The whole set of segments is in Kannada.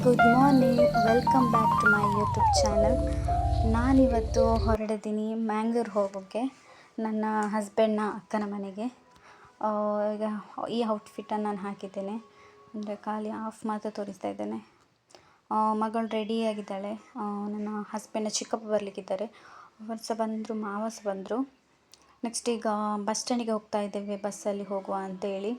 Good morning, welcome back to my YouTube channel. ನಾನಿವತ್ತು ಹೊರಡಿದ್ದೀನಿ ಮ್ಯಾಂಗ್ಳೂರ್ ಹೋಗೋಕ್ಕೆ, ನನ್ನ ಹಸ್ಬೆಂಡ್ನ ಅಕ್ಕನ ಮನೆಗೆ. ಈಗ ಈ ಔಟ್ಫಿಟ್ಟನ್ನು ನಾನು ಹಾಕಿದ್ದೇನೆ, ಅಂದರೆ ಖಾಲಿ ಹಾಫ್ ಮಾತ್ರ ತೋರಿಸ್ತಾ ಇದ್ದೇನೆ. ಮಗಳು ರೆಡಿಯಾಗಿದ್ದಾಳೆ. ನನ್ನ ಹಸ್ಬೆಂಡ್ನ ಚಿಕ್ಕಪ್ಪ ಬರಲಿಕ್ಕಿದ್ದಾರೆ, ಅವರು ಸಹ ಬಂದರು, ಮಾವ ಸಹ ಬಂದರು. ನೆಕ್ಸ್ಟ್ ಈಗ ಬಸ್ ಸ್ಟ್ಯಾಂಡಿಗೆ ಹೋಗ್ತಾ ಇದ್ದೇವೆ, ಬಸ್ಸಲ್ಲಿ ಹೋಗುವ ಅಂತೇಳಿ.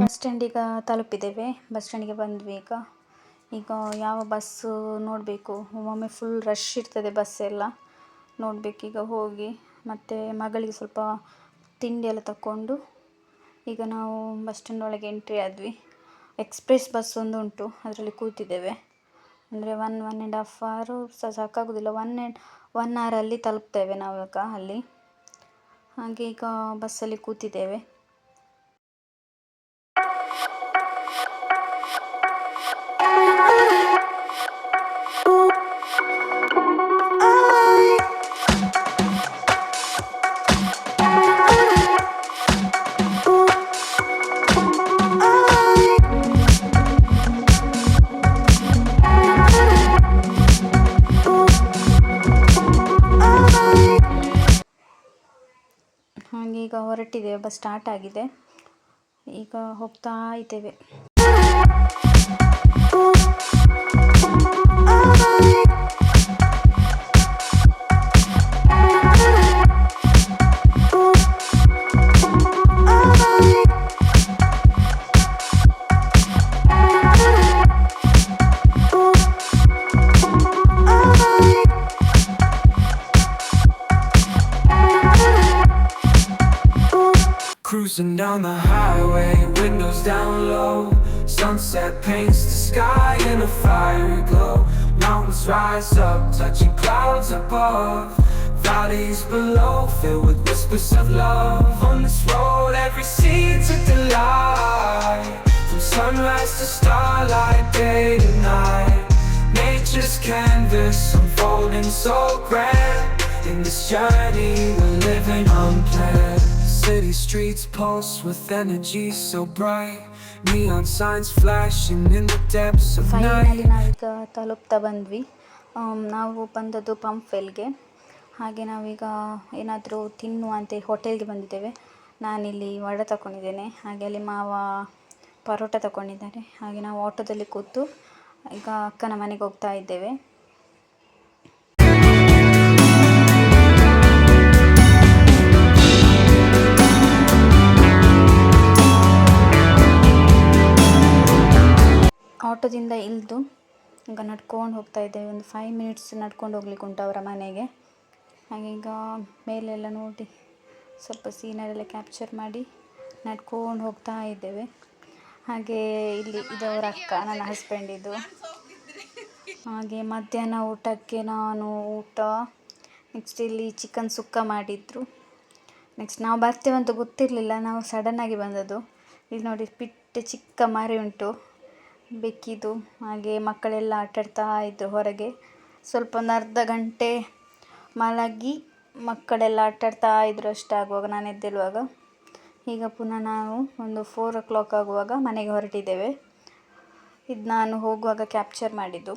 ಬಸ್ ಸ್ಟ್ಯಾಂಡಿಗೆ ತಲುಪಿದ್ದೇವೆ. ಬಸ್ ಸ್ಟ್ಯಾಂಡಿಗೆ ಬಂದ್ವಿ. ಈಗ ಯಾವ ಬಸ್ಸು ನೋಡಬೇಕು, ಒಮ್ಮೊಮ್ಮೆ ಫುಲ್ ರಶ್ ಇರ್ತದೆ ಬಸ್ಸೆಲ್ಲ, ನೋಡಬೇಕೀಗ ಹೋಗಿ. ಮತ್ತು ಮಗಳಿಗೆ ಸ್ವಲ್ಪ ತಿಂಡಿ ಎಲ್ಲ ತಗೊಂಡು ಈಗ ನಾವು ಬಸ್ ಸ್ಟ್ಯಾಂಡ್ ಒಳಗೆ ಎಂಟ್ರಿ ಆದ್ವಿ. ಎಕ್ಸ್ಪ್ರೆಸ್ ಬಸ್ ಒಂದು ಉಂಟು, ಅದರಲ್ಲಿ ಕೂತಿದ್ದೇವೆ. ಅಂದರೆ 1.5 hour ಸಹ ಸಾಕಾಗೋದಿಲ್ಲ, 1 hour ತಲುಪ್ತೇವೆ ನಾವೀಗ ಅಲ್ಲಿ. ಹಾಗೆ ಈಗ ಬಸ್ಸಲ್ಲಿ ಕೂತಿದ್ದೇವೆ. ಹಾಗೆ ಈಗ ಹೊರಟಿದ್ದೇವೆ, ಬಸ್ ಸ್ಟಾರ್ಟ್ ಆಗಿದೆ, ಈಗ ಹೋಗ್ತಾ ಇದ್ದೇವೆ. Cruising down the highway, windows down low. Sunset paints the sky in a fiery glow. Mountains rise up, touching clouds above. Valleys below, filled with whispers of love. On this road, every scene's a delight. From sunrise to starlight, day to night. Nature's canvas unfolding so grand. In this journey, we're living unplanned. City streets pulse with energy so bright. Neon signs flashing in the depths of night. Finally ನಾವೀಗ ತಲುಪ್ತಾ ಬಂದ್ವಿ. ನಾವು ಬಂದದ್ದು ಪಂಪ್ವೆಲ್ಗೆ. ಹಾಗೆ ನಾವೀಗ ಏನಾದರೂ ತಿನ್ನುವಂತೆ ಹೋಟೆಲ್ಗೆ ಬಂದಿದ್ದೇವೆ. ನಾನಿಲ್ಲಿ ವಡೆ ತಗೊಂಡಿದ್ದೇನೆ, ಹಾಗೆ ಅಲ್ಲಿ ಮಾವ ಪರೋಟ ತಗೊಂಡಿದ್ದಾರೆ. ಹಾಗೆ ನಾವು ಆಟೋದಲ್ಲಿ ಕೂತು ಈಗ ಅಕ್ಕನ ಮನೆಗೆ ಹೋಗ್ತಾ ಇದ್ದೇವೆ. ಆಟೋದಿಂದ ಇಳಿದು ಈಗ ನಡ್ಕೊಂಡು ಹೋಗ್ತಾ ಇದ್ದೇವೆ. ಒಂದು 5 minutes ನಡ್ಕೊಂಡು ಹೋಗ್ಲಿಕ್ಕೆ ಉಂಟು ಅವರ ಮನೆಗೆ. ಹಾಗೆ ಈಗ ಮೇಲೆಲ್ಲ ನೋಡಿ ಸ್ವಲ್ಪ ಸೀನರೆಲ್ಲ ಕ್ಯಾಪ್ಚರ್ ಮಾಡಿ ನಡ್ಕೊಂಡು ಹೋಗ್ತಾ ಇದ್ದೇವೆ. ಹಾಗೆ ಇಲ್ಲಿ ಇದವರ ಅಕ್ಕ, ನನ್ನ ಹಸ್ಬೆಂಡಿದು. ಹಾಗೆ ಮಧ್ಯಾಹ್ನ ಊಟಕ್ಕೆ ನಾನು ಊಟ, ನೆಕ್ಸ್ಟ್ ಇಲ್ಲಿ ಚಿಕನ್ ಸುಕ್ಕ ಮಾಡಿದರು. ನೆಕ್ಸ್ಟ್ ನಾವು ಬರ್ತೇವೆ ಅಂತ ಗೊತ್ತಿರಲಿಲ್ಲ, ನಾವು ಸಡನ್ನಾಗಿ ಬಂದದ್ದು. ಇಲ್ಲಿ ನೋಡಿ ಚಿಕ್ಕ ಮರಿ ಉಂಟು, ಬೆಕ್ಕಿದು. ಹಾಗೆ ಮಕ್ಕಳೆಲ್ಲ ಆಟಾಡ್ತಾ ಇದ್ದರು ಹೊರಗೆ. ಸ್ವಲ್ಪ ಒಂದು ಅರ್ಧ ಗಂಟೆ ಮಲಗಿ ಮಕ್ಕಳೆಲ್ಲ ಆಟಾಡ್ತಾ ಇದ್ದರು ಅಷ್ಟಾಗುವಾಗ, ನಾನು ಎದ್ದೇಳುವಾಗ. ಈಗ ಪುನಃ ನಾವು ಒಂದು 4 o'clock ಆಗುವಾಗ ಮನೆಗೆ ಹೊರಟಿದ್ದೇವೆ. ಇದು ನಾನು ಹೋಗುವಾಗ ಕ್ಯಾಪ್ಚರ್ ಮಾಡಿದ್ದು.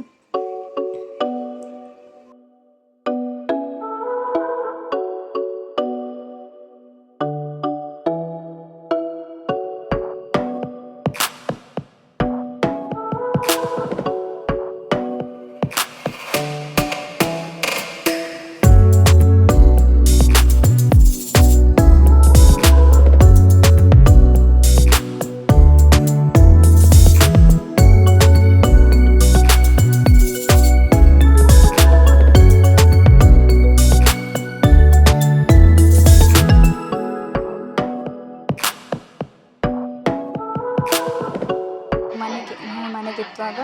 ಮನೆಗೆತ್ತುವಾಗ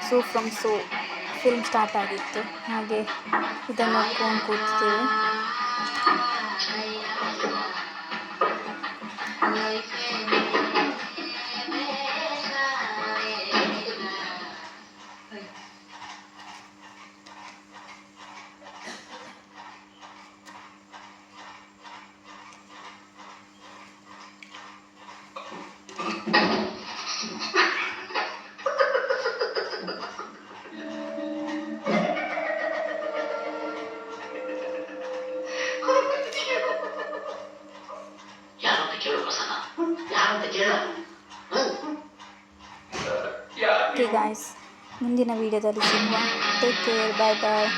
so from so film start ಆಗಿತ್ತು. ಹಾಗೆ ಇದನ್ನು ನೋಡ್ಕೊಂಡು ಕೂತಿದ್ದೇವೆ. ಓಕೆ ಗಾಯ್ಸ್, ಮುಂದಿನ ವೀಡಿಯೋದಲ್ಲಿ ಸಿಗುವ. ಟೇಕ್ ಕೇರ್, ಬಾಯ್ ಬಾಯ್.